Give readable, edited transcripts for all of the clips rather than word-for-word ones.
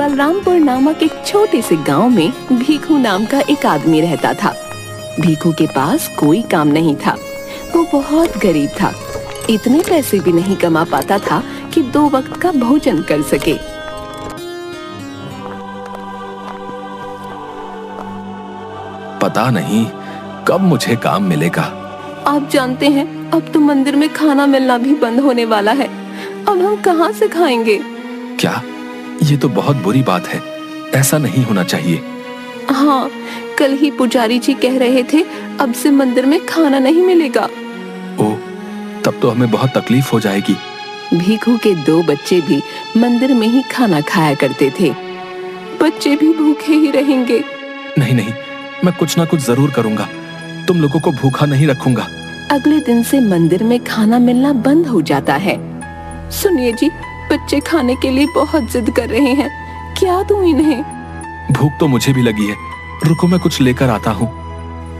बलरामपुर नामक एक छोटे से गांव में भीखू नाम का एक आदमी रहता था। भीखू के पास कोई काम नहीं था। वो बहुत गरीब था। इतने पैसे भी नहीं कमा पाता था कि 2 वक्त का भोजन कर सके। पता नहीं कब मुझे काम मिलेगा। आप जानते हैं, अब तो मंदिर में खाना मिलना भी बंद होने वाला है। अब हम कहाँ से खाएंगे? क्या? ये तो बहुत बुरी बात है। ऐसा नहीं होना चाहिए। हाँ, कल ही पुजारी जी कह रहे थे अब से मंदिर में खाना नहीं मिलेगा। ओह, तब तो हमें बहुत तकलीफ हो जाएगी। भीखू के 2 बच्चे भी मंदिर में ही खाना खाया करते थे। बच्चे भी भूखे ही रहेंगे। नहीं नहीं, मैं कुछ ना कुछ जरूर करूंगा। तुम लोगों को भूखा नहीं रखूंगा। अगले दिन से मंदिर में खाना मिलना बंद हो जाता है। सुनिए जी, बच्चे खाने के लिए बहुत जिद कर रहे हैं। क्या दूं इन्हें? भूख तो मुझे भी लगी है। रुको, मैं कुछ लेकर आता हूँ।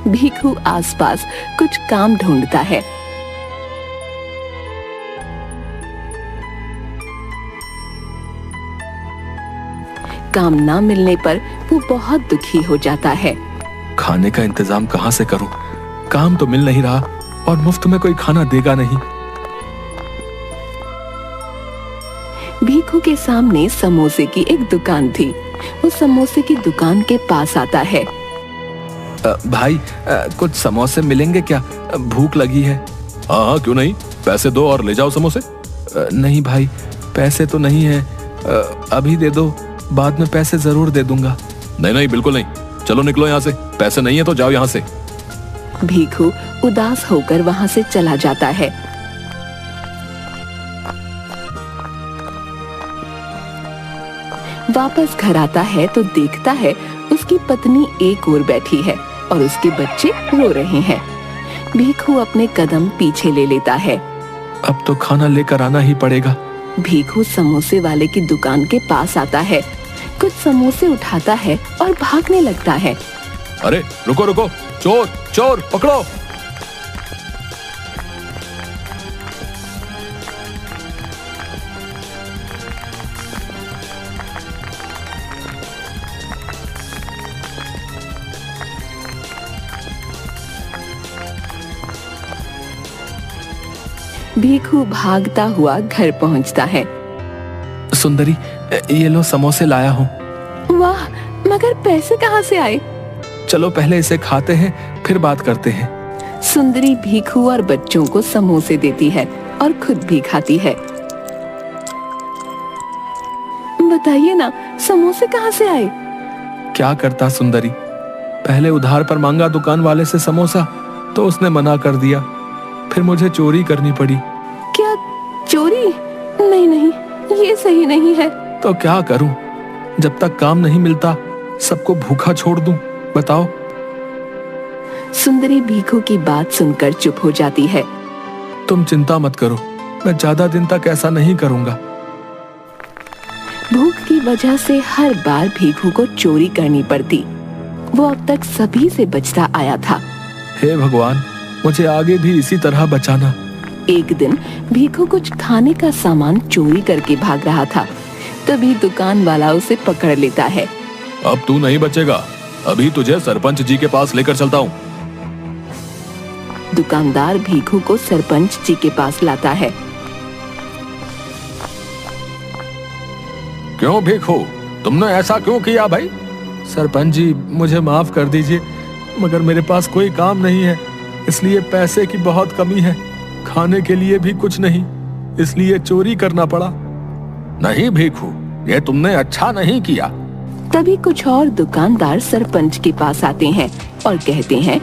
भीखू आसपास कुछ काम ढूंढता है। काम ना मिलने पर वो बहुत दुखी हो जाता है। खाने का इंतजाम कहाँ से करूं? काम तो मिल नहीं रहा और मुफ्त में कोई खाना देगा नहीं। भीखू के सामने समोसे की एक दुकान थी। वो समोसे की दुकान के पास आता है। भाई, कुछ समोसे मिलेंगे क्या? भूख लगी है। हाँ हाँ, क्यों नहीं, पैसे दो और ले जाओ समोसे। नहीं भाई, पैसे तो नहीं है। अभी दे दो, बाद में पैसे जरूर दे दूंगा। नहीं नहीं, बिल्कुल नहीं। चलो निकलो यहाँ से। पैसे नहीं है तो जाओ यहाँ से। भीखू उदास होकर वहाँ से चला जाता है। वापस घर आता है तो देखता है उसकी पत्नी एक ओर बैठी है और उसके बच्चे रो रहे हैं। भीखू अपने कदम पीछे ले लेता है। अब तो खाना लेकर आना ही पड़ेगा। भीखू समोसे वाले की दुकान के पास आता है, कुछ समोसे उठाता है और भागने लगता है। अरे रुको रुको, चोर चोर पकड़ो। भीखू भागता हुआ घर पहुंचता है। सुंदरी, ये लो समोसे लाया हूँ। वाह, मगर पैसे कहाँ से आए? चलो पहले इसे खाते हैं, फिर बात करते हैं। सुंदरी भीखू और बच्चों को समोसे देती है और खुद भी खाती है। बताइए ना, समोसे कहाँ से आए? क्या करता सुंदरी, पहले उधार पर मांगा दुकान वाले से समोसा तो उसने मना कर दिया। फिर मुझे चोरी करनी पड़ी। क्या चोरी? नहीं नहीं, ये सही नहीं है। तो क्या करूं? जब तक काम नहीं मिलता सबको भूखा छोड़ दूं? बताओ। सुंदरी भीखू की बात सुनकर चुप हो जाती है। तुम चिंता मत करो, मैं ज्यादा दिन तक ऐसा नहीं करूंगा। भूख की वजह से हर बार भीखू को चोरी करनी पड़ती। वो अब तक सभी से बचता आया था। हे भगवान, मुझे आगे भी इसी तरह बचाना। एक दिन भीखू कुछ खाने का सामान चोरी करके भाग रहा था। तभी दुकान वाला उसे पकड़ लेता है। अब तू नहीं बचेगा, अभी तुझे सरपंच जी के पास लेकर चलता हूँ। दुकानदार भीखू को सरपंच जी के पास लाता है। क्यों भीखू, तुमने ऐसा क्यों किया भाई? सरपंच जी, मुझे माफ कर दीजिए, मगर मेरे पास कोई काम नहीं है, इसलिए पैसे की बहुत कमी है। खाने के लिए भी कुछ नहीं, इसलिए चोरी करना पड़ा। नहीं भीखू, ये तुमने अच्छा नहीं किया। तभी कुछ और दुकानदार सरपंच के पास आते हैं और कहते हैं,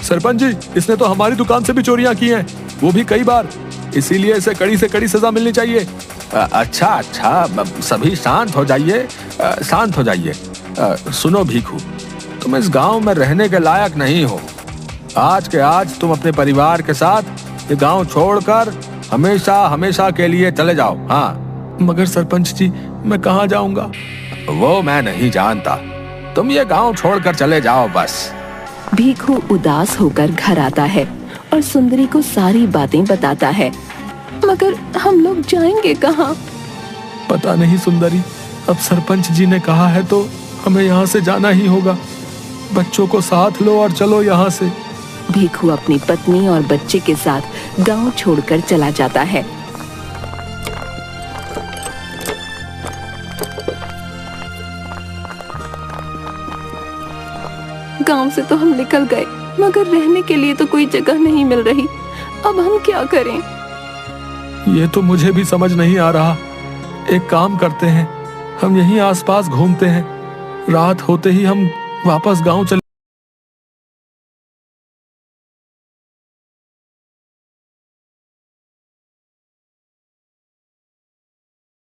सरपंच जी, इसने तो हमारी दुकान से भी चोरियां की हैं, वो भी कई बार, इसीलिए इसे कड़ी से कड़ी सजा मिलनी चाहिए। अच्छा अच्छा, सभी शांत हो जाइए, शांत हो जाइए। सुनो भीखू, तुम इस गांव में रहने के लायक नहीं हो। आज के आज तुम अपने परिवार के साथ ये गांव छोड़कर हमेशा हमेशा के लिए चले जाओ। हाँ। मगर सरपंच जी, मैं कहाँ जाऊंगा? वो मैं नहीं जानता, तुम ये गांव छोड़कर चले जाओ बस। भीखू उदास होकर घर आता है और सुंदरी को सारी बातें बताता है। मगर हम लोग जाएंगे कहाँ? पता नहीं सुंदरी, अब सरपंच जी ने कहा है तो हमें यहाँ से जाना ही होगा। बच्चों को साथ लो और चलो यहाँ से। भीखू अपनी पत्नी और बच्चे के साथ गांव छोड़कर चला जाता है। गांव से तो हम निकल गए, मगर रहने के लिए तो कोई जगह नहीं मिल रही। अब हम क्या करें? ये तो मुझे भी समझ नहीं आ रहा। एक काम करते हैं, हम यहीं आसपास घूमते हैं। रात होते ही हम वापस गांव चले